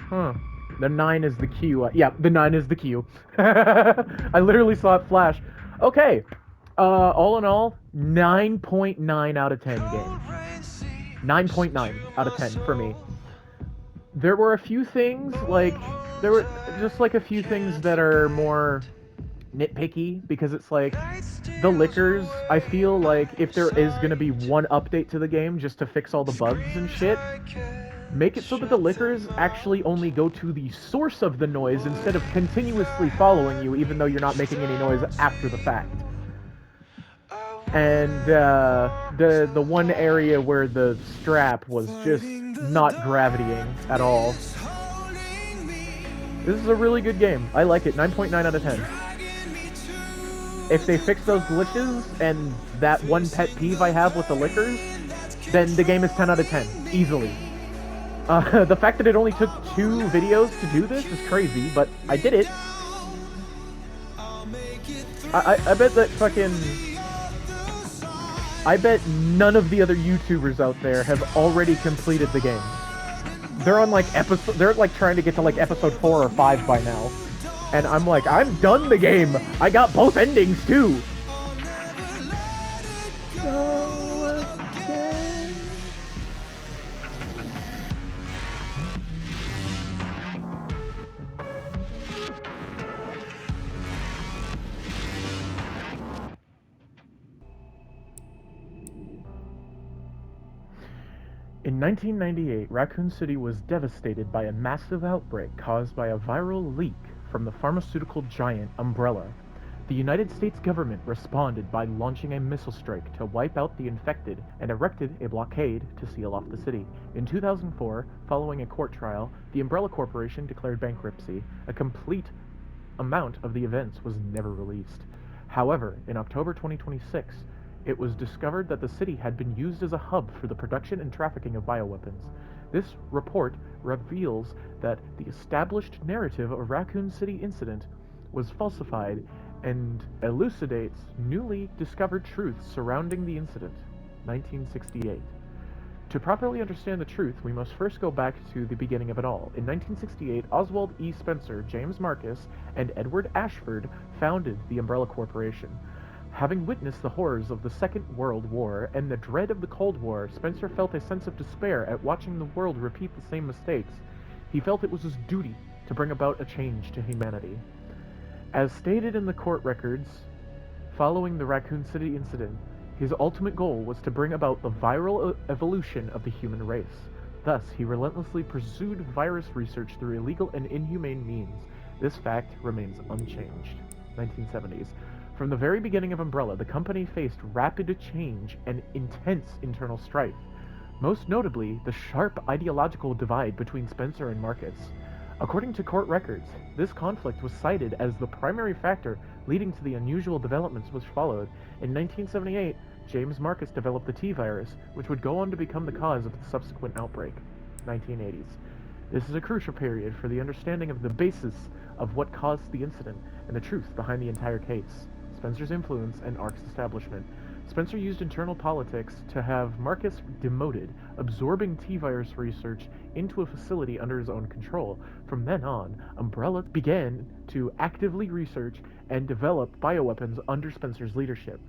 Huh. The 9 is the Q. Yeah, the 9 is the Q. I literally saw it flash. Okay. All in all, 9.9 out of 10 game. 9.9 out of 10 for me. There were a few things, there were just like a few things that are more nitpicky because it's like the liquors. I feel like if there is going to be one update to the game just to fix all the bugs and shit, make it so that the liquors actually only go to the source of the noise instead of continuously following you, even though you're not making any noise after the fact. And the one area where the strap was just not gravitying at all. This is a really good game. I like it. 9.9 out of 10. If they fix those glitches and that one pet peeve I have with the liquors, then the game is 10 out of 10. Easily. The fact that it only took 2 videos to do this is crazy, but I did it. I bet that fucking... I bet none of the other YouTubers out there have already completed the game. They're on like they're like trying to get to like episode 4 or 5 by now. And I'm like, I'm done the game! I got both endings too! In 1998, Raccoon City was devastated by a massive outbreak caused by a viral leak from the pharmaceutical giant Umbrella. The United States government responded by launching a missile strike to wipe out the infected and erected a blockade to seal off the city. In 2004, following a court trial, the Umbrella Corporation declared bankruptcy. A complete amount of the events was never released. However, in October 2026, it was discovered that the city had been used as a hub for the production and trafficking of bioweapons. This report reveals that the established narrative of Raccoon City incident was falsified and elucidates newly discovered truths surrounding the incident. 1968. To properly understand the truth, we must first go back to the beginning of it all. In 1968, Oswald E. Spencer, James Marcus, and Edward Ashford founded the Umbrella Corporation. Having witnessed the horrors of the Second World War and the dread of the Cold War, Spencer felt a sense of despair at watching the world repeat the same mistakes. He felt it was his duty to bring about a change to humanity. As stated in the court records, following the Raccoon City incident, his ultimate goal was to bring about the viral evolution of the human race. Thus, he relentlessly pursued virus research through illegal and inhumane means. This fact remains unchanged. 1970s. From the very beginning of Umbrella, the company faced rapid change and intense internal strife. Most notably, the sharp ideological divide between Spencer and Marcus. According to court records, this conflict was cited as the primary factor leading to the unusual developments which followed. In 1978, James Marcus developed the T-virus, which would go on to become the cause of the subsequent outbreak. 1980s. This is a crucial period for the understanding of the basis of what caused the incident and the truth behind the entire case. Spencer's influence and ARC's establishment. Spencer used internal politics to have Marcus demoted, absorbing T-virus research into a facility under his own control. From then on, Umbrella began to actively research and develop bioweapons under Spencer's leadership.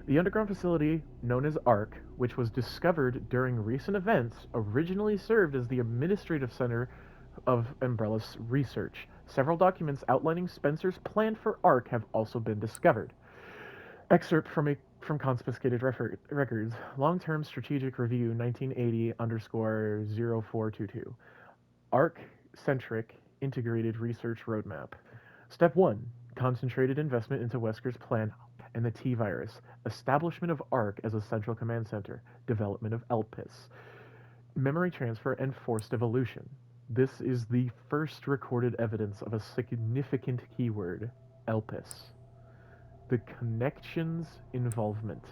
The underground facility, known as ARC, which was discovered during recent events, originally served as the administrative center of Umbrella's research. Several documents outlining Spencer's plan for ARC have also been discovered. Excerpt from confiscated records. Long-Term Strategic Review 1980_0422. ARC-centric integrated research roadmap. Step 1. Concentrated investment into Wesker's plan and the T-virus. Establishment of ARC as a central command center. Development of ELPIS. Memory transfer and forced evolution. This is the first recorded evidence of a significant keyword, ELPIS. The connections involvement.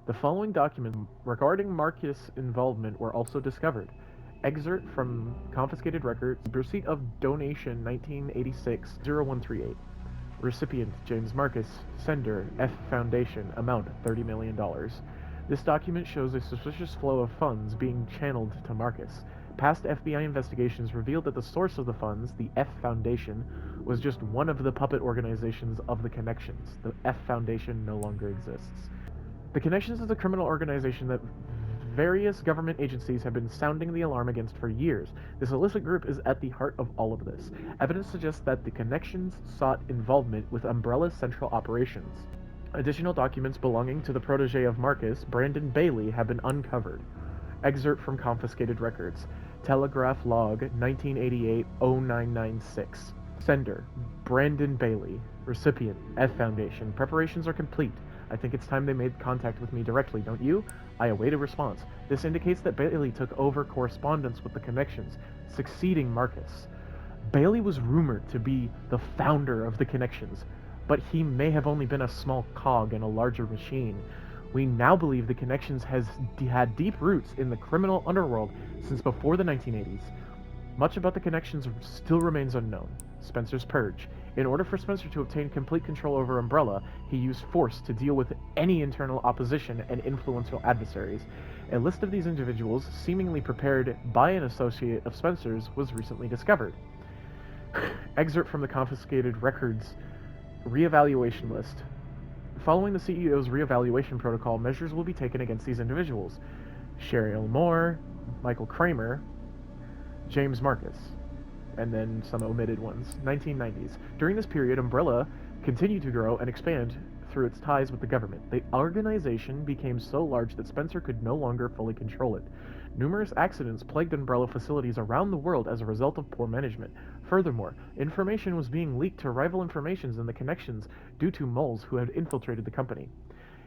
The following documents regarding Marcus' involvement were also discovered. Excerpt from confiscated records. Receipt of donation 1986-0138. Recipient James Marcus. Sender F Foundation. Amount $30 million. This document shows a suspicious flow of funds being channeled to Marcus. Past FBI investigations revealed that the source of the funds, the F Foundation, was just one of the puppet organizations of the Connections. The F Foundation no longer exists. The Connections is a criminal organization that various government agencies have been sounding the alarm against for years. This illicit group is at the heart of all of this. Evidence suggests that the Connections sought involvement with Umbrella's central operations. Additional documents belonging to the protege of Marcus, Brandon Bailey, have been uncovered. Excerpt from confiscated records. Telegraph log 1988-0996. Sender, Brandon Bailey. Recipient, F Foundation. Preparations are complete. I think it's time they made contact with me directly, don't you? I await a response. This indicates that Bailey took over correspondence with the Connections, succeeding Marcus. Bailey was rumored to be the founder of the Connections, but he may have only been a small cog in a larger machine. We now believe the Connections has had deep roots in the criminal underworld since before the 1980s. Much about the Connections still remains unknown. Spencer's Purge. In order for Spencer to obtain complete control over Umbrella, he used force to deal with any internal opposition and influential adversaries. A list of these individuals, seemingly prepared by an associate of Spencer's, was recently discovered. Excerpt from the confiscated records reevaluation list. Following the CEO's reevaluation protocol, measures will be taken against these individuals. Cheryl Moore, Michael Kramer, James Marcus, and then some omitted ones. 1990s. During this period, Umbrella continued to grow and expand through its ties with the government. The organization became so large that Spencer could no longer fully control it. Numerous accidents plagued Umbrella facilities around the world as a result of poor management. Furthermore, information was being leaked to rival informations in the Connections due to moles who had infiltrated the company.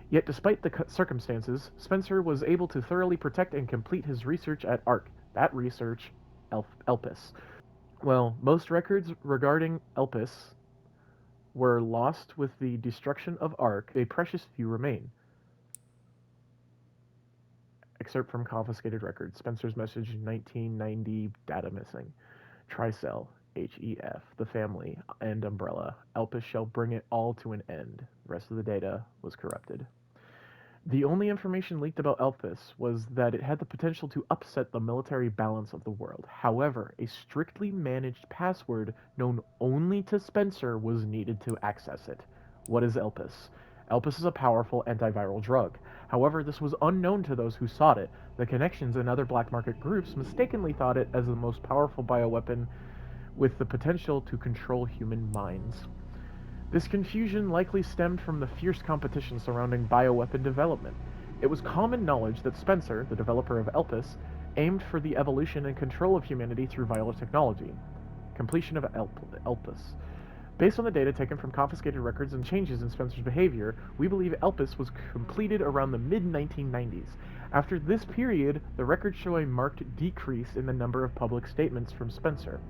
Yet despite the circumstances, Spencer was able to thoroughly protect and complete his research at ARC. That research, Elpis. Well, most records regarding Elpis were lost with the destruction of ARC. A precious few remain. Excerpt from confiscated records. Spencer's message 1990 data missing. Tricell, HEF, the family, and Umbrella. Elpis shall bring it all to an end. The rest of the data was corrupted. The only information leaked about Elpis was that it had the potential to upset the military balance of the world. However, a strictly managed password known only to Spencer was needed to access it. What is Elpis? Elpis is a powerful antiviral drug. However, this was unknown to those who sought it. The Connections and other black market groups mistakenly thought it as the most powerful bioweapon with the potential to control human minds. This confusion likely stemmed from the fierce competition surrounding bioweapon development. It was common knowledge that Spencer, the developer of Elpis, aimed for the evolution and control of humanity through viral technology. Completion of Elpis. Based on the data taken from confiscated records and changes in Spencer's behavior, we believe Elpis was completed around the mid-1990s. After this period, the records show a marked decrease in the number of public statements from Spencer.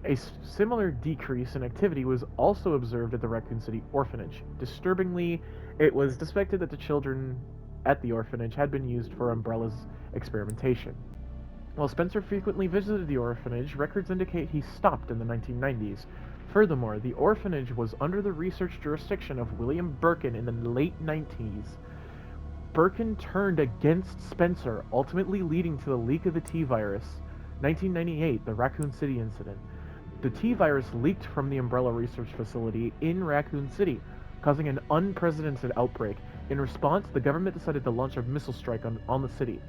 A similar decrease in activity was also observed at the Raccoon City orphanage. Disturbingly, it was suspected that the children at the orphanage had been used for Umbrella's experimentation. While Spencer frequently visited the orphanage, records indicate he stopped in the 1990s. Furthermore, the orphanage was under the research jurisdiction of William Birkin in the late 90s. Birkin turned against Spencer, ultimately leading to the leak of the T-virus. 1998, the Raccoon City incident. The T-virus leaked from the Umbrella Research Facility in Raccoon City, causing an unprecedented outbreak. In response, the government decided to launch a missile strike on the city,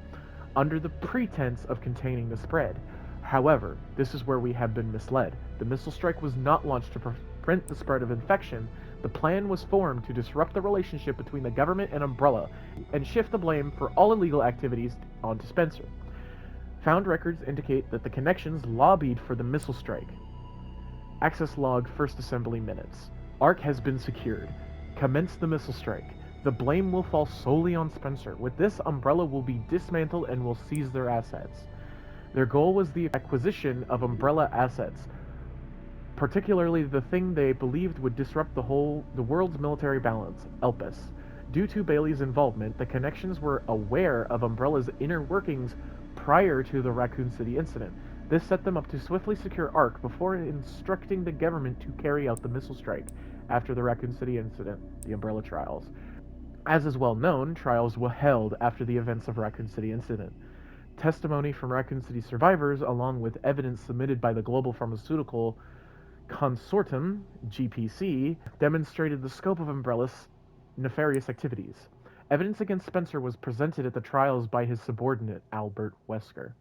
under the pretense of containing the spread. However, this is where we have been misled. The missile strike was not launched to prevent the spread of infection. The plan was formed to disrupt the relationship between the government and Umbrella, and shift the blame for all illegal activities onto Spencer. Found records indicate that the Connections lobbied for the missile strike. Access log First Assembly minutes. ARC has been secured. Commence the missile strike. The blame will fall solely on Spencer. With this, Umbrella will be dismantled and will seize their assets. Their goal was the acquisition of Umbrella assets, particularly the thing they believed would disrupt the world's military balance, Elpis. Due to Bailey's involvement, the Connections were aware of Umbrella's inner workings prior to the Raccoon City incident. This set them up to swiftly secure ARC before instructing the government to carry out the missile strike. After the Raccoon City incident, the Umbrella trials. As is well known, trials were held after the events of Raccoon City incident. Testimony from Raccoon City survivors, along with evidence submitted by the Global Pharmaceutical Consortium, GPC, demonstrated the scope of Umbrella's nefarious activities. Evidence against Spencer was presented at the trials by his subordinate, Albert Wesker.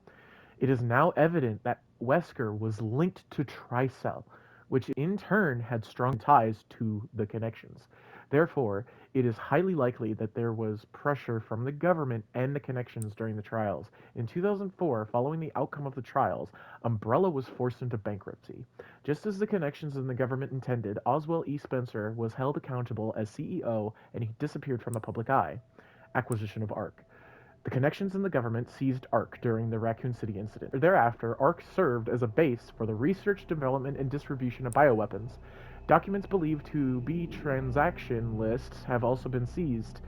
It is now evident that Wesker was linked to Tricell, which in turn had strong ties to the connections. Therefore, it is highly likely that there was pressure from the government and the connections during the trials. In 2004, following the outcome of the trials, Umbrella was forced into bankruptcy. Just as the connections and the government intended, Oswell E. Spencer was held accountable as CEO and he disappeared from the public eye. Acquisition of ARC. The connections in the government seized ARC during the Raccoon City incident. Thereafter, ARC served as a base for the research, development, and distribution of bioweapons. Documents believed to be transaction lists have also been seized.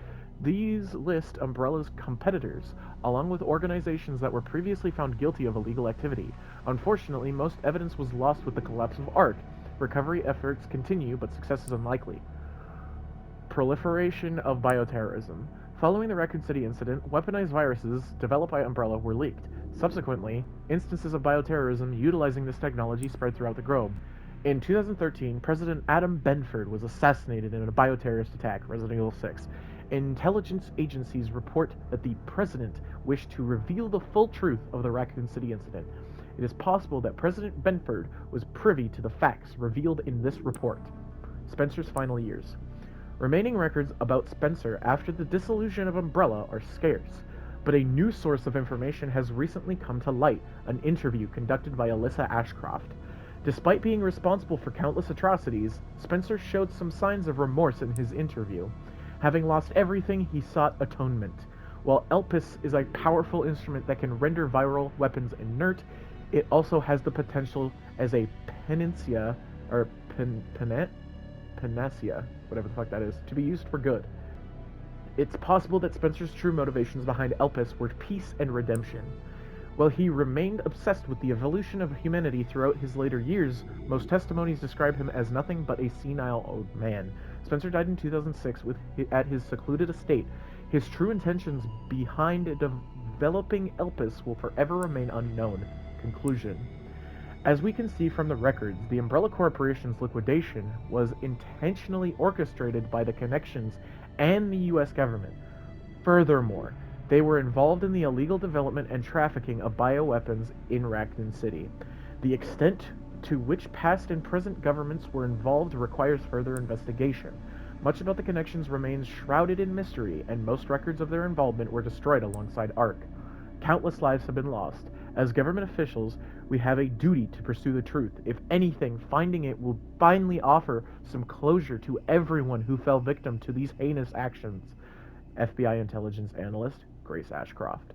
These list Umbrella's competitors, along with organizations that were previously found guilty of illegal activity. Unfortunately, most evidence was lost with the collapse of ARC. Recovery efforts continue, but success is unlikely. Proliferation of bioterrorism. Following the Raccoon City incident, weaponized viruses developed by Umbrella were leaked. Subsequently, instances of bioterrorism utilizing this technology spread throughout the globe. In 2013, President Adam Benford was assassinated in a bioterrorist attack, Resident Evil 6. Intelligence agencies report that the president wished to reveal the full truth of the Raccoon City incident. It is possible that President Benford was privy to the facts revealed in this report. Spencer's final years. Remaining records about Spencer after the dissolution of Umbrella are scarce, but a new source of information has recently come to light, an interview conducted by Alyssa Ashcroft. Despite being responsible for countless atrocities, Spencer showed some signs of remorse in his interview. Having lost everything, he sought atonement. While Elpis is a powerful instrument that can render viral weapons inert, it also has the potential as a panacea, whatever the fuck that is, to be used for good. It's possible that Spencer's true motivations behind Elpis were peace and redemption. While he remained obsessed with the evolution of humanity throughout his later years, most testimonies describe him as nothing but a senile old man. Spencer died in 2006 at his secluded estate. His true intentions behind developing Elpis will forever remain unknown. Conclusion. As we can see from the records, the Umbrella Corporation's liquidation was intentionally orchestrated by the connections and the U.S. government. Furthermore, they were involved in the illegal development and trafficking of bioweapons in Raccoon City. The extent to which past and present governments were involved requires further investigation. Much about the connections remains shrouded in mystery, and most records of their involvement were destroyed alongside ARC. Countless lives have been lost. As government officials, we have a duty to pursue the truth. If anything, finding it will finally offer some closure to everyone who fell victim to these heinous actions. FBI intelligence analyst, Grace Ashcroft.